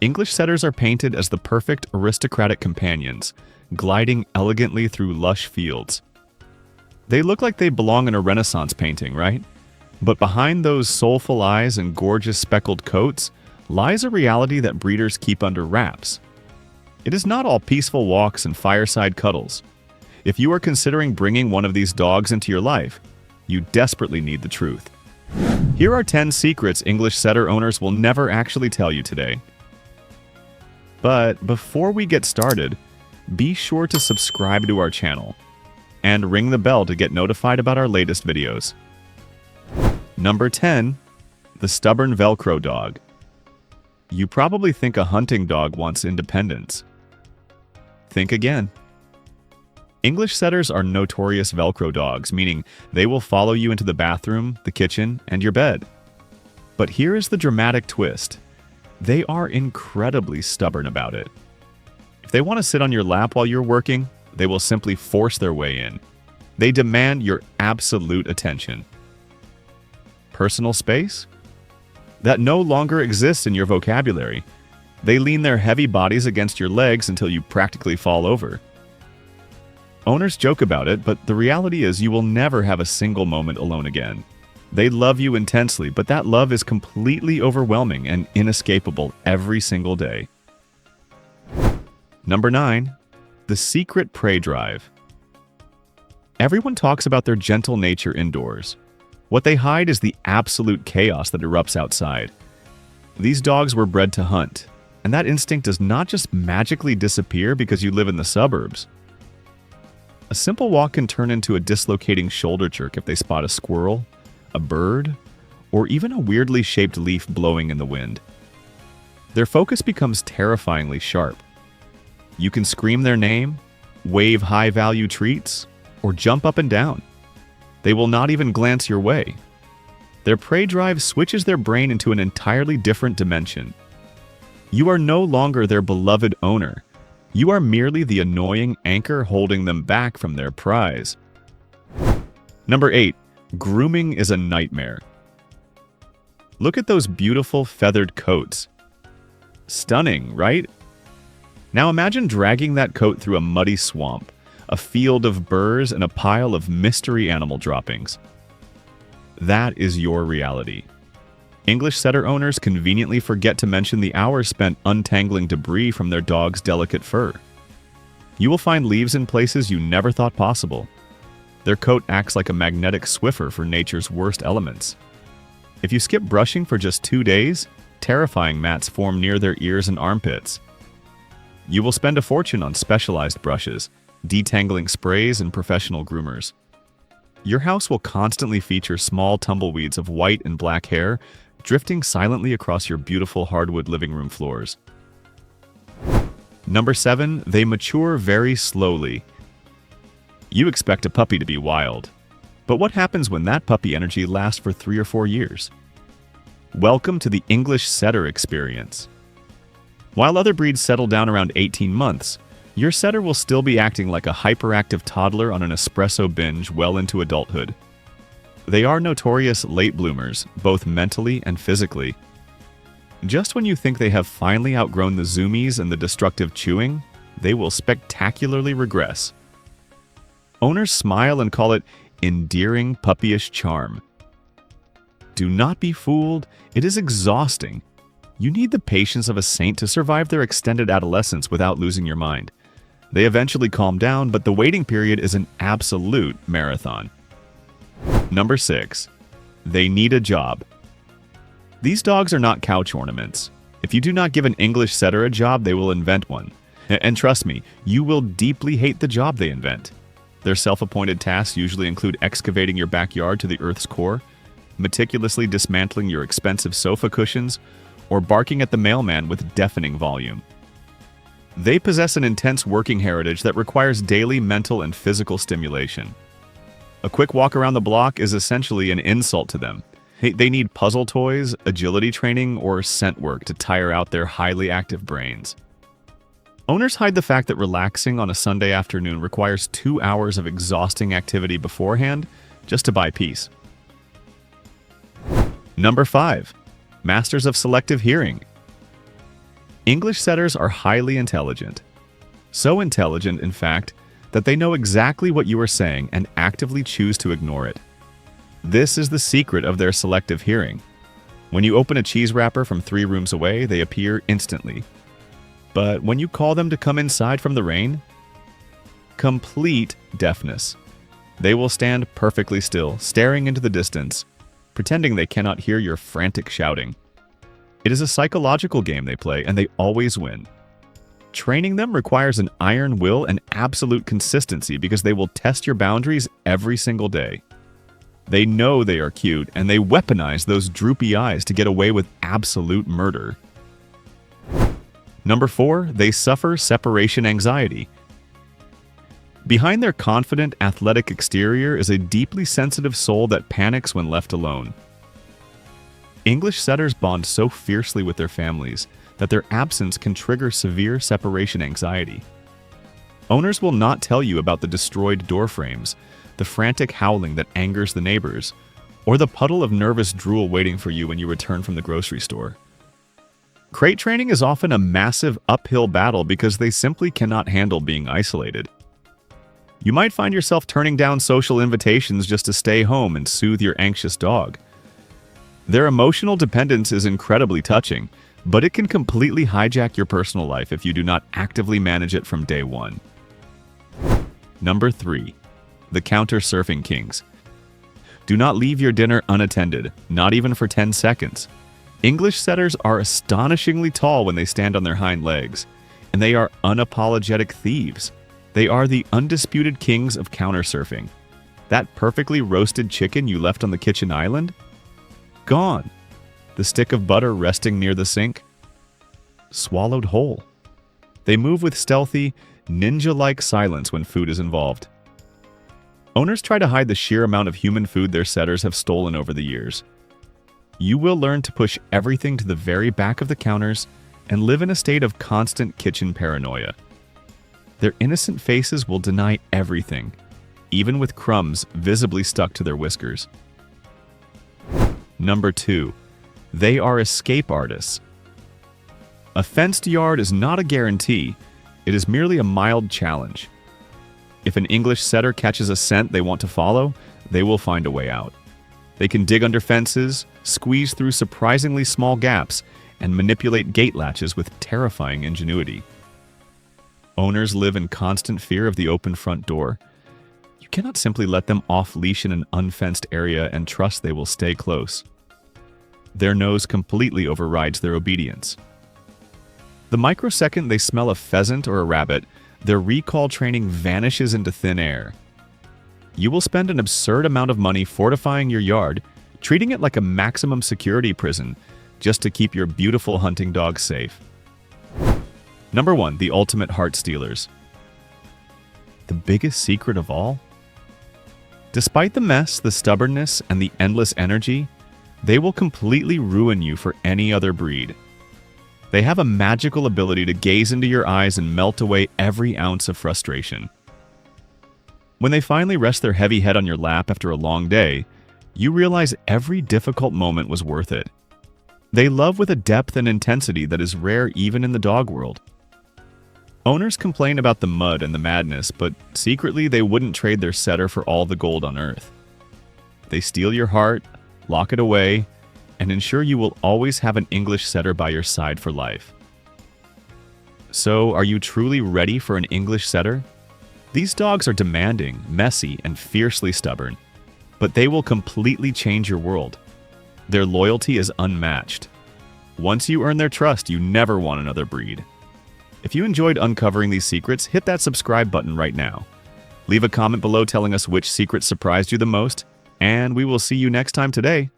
English setters are painted as the perfect aristocratic companions, gliding elegantly through lush fields. They look like they belong in a Renaissance painting, right? But behind those soulful eyes and gorgeous speckled coats lies a reality that breeders keep under wraps. It is not all peaceful walks and fireside cuddles. If you are considering bringing one of these dogs into your life, you desperately need the truth. Here are 10 secrets English setter owners will never actually tell you today. But before we get started, be sure to subscribe to our channel and ring the bell to get notified about our latest videos. Number 10. The stubborn Velcro dog. You probably think a hunting dog wants independence. Think again. English setters are notorious Velcro dogs, meaning they will follow you into the bathroom, the kitchen, and your bed. But here is the dramatic twist. They are incredibly stubborn about it. If they want to sit on your lap while you're working, they will simply force their way in. They demand your absolute attention. Personal space? That no longer exists in your vocabulary. They lean their heavy bodies against your legs until you practically fall over. Owners joke about it, but the reality is you will never have a single moment alone again. They love you intensely, but that love is completely overwhelming and inescapable every single day. Number 9. The secret prey drive. Everyone talks about their gentle nature indoors. What they hide is the absolute chaos that erupts outside. These dogs were bred to hunt, and that instinct does not just magically disappear because you live in the suburbs. A simple walk can turn into a dislocating shoulder jerk if they spot a squirrel, a bird, or even a weirdly shaped leaf blowing in the wind. Their focus becomes terrifyingly sharp. You can scream their name, wave high-value treats, or jump up and down. They will not even glance your way. Their prey drive switches their brain into an entirely different dimension. You are no longer their beloved owner. You are merely the annoying anchor holding them back from their prize. Number 8. Grooming is a nightmare. Look at those beautiful feathered coats. Stunning, right? Now imagine dragging that coat through a muddy swamp, a field of burrs, and a pile of mystery animal droppings. That is your reality. English setter owners conveniently forget to mention the hours spent untangling debris from their dog's delicate fur. You will find leaves in places you never thought possible. Their coat acts like a magnetic Swiffer for nature's worst elements. If you skip brushing for just 2 days, terrifying mats form near their ears and armpits. You will spend a fortune on specialized brushes, detangling sprays, and professional groomers. Your house will constantly feature small tumbleweeds of white and black hair drifting silently across your beautiful hardwood living room floors. Number 7. They mature very slowly. You expect a puppy to be wild. But what happens when that puppy energy lasts for 3 or 4 years? Welcome to the English setter experience. While other breeds settle down around 18 months, your setter will still be acting like a hyperactive toddler on an espresso binge well into adulthood. They are notorious late bloomers, both mentally and physically. Just when you think they have finally outgrown the zoomies and the destructive chewing, they will spectacularly regress. Owners smile and call it endearing puppyish charm. Do not be fooled, it is exhausting. You need the patience of a saint to survive their extended adolescence without losing your mind. They eventually calm down, but the waiting period is an absolute marathon. Number 6. They need a job. These dogs are not couch ornaments. If you do not give an English setter a job, they will invent one. And trust me, you will deeply hate the job they invent. Their self-appointed tasks usually include excavating your backyard to the earth's core, meticulously dismantling your expensive sofa cushions, or barking at the mailman with deafening volume. They possess an intense working heritage that requires daily mental and physical stimulation. A quick walk around the block is essentially an insult to them. They need puzzle toys, agility training, or scent work to tire out their highly active brains. Owners hide the fact that relaxing on a Sunday afternoon requires 2 hours of exhausting activity beforehand just to buy peace. Number 5. Masters of selective hearing. English setters are highly intelligent. So intelligent, in fact, that they know exactly what you are saying and actively choose to ignore it. This is the secret of their selective hearing. When you open a cheese wrapper from 3 rooms away, they appear instantly. But when you call them to come inside from the rain, complete deafness. They will stand perfectly still, staring into the distance, pretending they cannot hear your frantic shouting. It is a psychological game they play, and they always win. Training them requires an iron will and absolute consistency because they will test your boundaries every single day. They know they are cute, and they weaponize those droopy eyes to get away with absolute murder. Number 4, they suffer separation anxiety. Behind their confident, athletic exterior is a deeply sensitive soul that panics when left alone. English setters bond so fiercely with their families that their absence can trigger severe separation anxiety. Owners will not tell you about the destroyed door frames, the frantic howling that angers the neighbors, or the puddle of nervous drool waiting for you when you return from the grocery store. Crate training is often a massive uphill battle because they simply cannot handle being isolated. You might find yourself turning down social invitations just to stay home and soothe your anxious dog. Their emotional dependence is incredibly touching, but it can completely hijack your personal life if you do not actively manage it from day one. Number 3. The counter-surfing kings. Do not leave your dinner unattended, not even for 10 seconds. English setters are astonishingly tall when they stand on their hind legs, and they are unapologetic thieves. They are the undisputed kings of counter-surfing. That perfectly roasted chicken you left on the kitchen island? Gone. The stick of butter resting near the sink? Swallowed whole. They move with stealthy, ninja-like silence when food is involved. Owners try to hide the sheer amount of human food their setters have stolen over the years. You will learn to push everything to the very back of the counters and live in a state of constant kitchen paranoia. Their innocent faces will deny everything, even with crumbs visibly stuck to their whiskers. Number 2. They are escape artists. A fenced yard is not a guarantee, it is merely a mild challenge. If an English setter catches a scent they want to follow, they will find a way out. They can dig under fences, squeeze through surprisingly small gaps, and manipulate gate latches with terrifying ingenuity. Owners live in constant fear of the open front door. You cannot simply let them off-leash in an unfenced area and trust they will stay close. Their nose completely overrides their obedience. The microsecond they smell a pheasant or a rabbit, their recall training vanishes into thin air. You will spend an absurd amount of money fortifying your yard, treating it like a maximum security prison, just to keep your beautiful hunting dog safe. Number 1. The ultimate heart stealers. The biggest secret of all? Despite the mess, the stubbornness, and the endless energy, they will completely ruin you for any other breed. They have a magical ability to gaze into your eyes and melt away every ounce of frustration. When they finally rest their heavy head on your lap after a long day, you realize every difficult moment was worth it. They love with a depth and intensity that is rare even in the dog world. Owners complain about the mud and the madness, but secretly they wouldn't trade their setter for all the gold on earth. They steal your heart, lock it away, and ensure you will always have an English setter by your side for life. So, are you truly ready for an English setter? These dogs are demanding, messy, and fiercely stubborn, but they will completely change your world. Their loyalty is unmatched. Once you earn their trust, you never want another breed. If you enjoyed uncovering these secrets, hit that subscribe button right now. Leave a comment below telling us which secret surprised you the most, and we will see you next time today.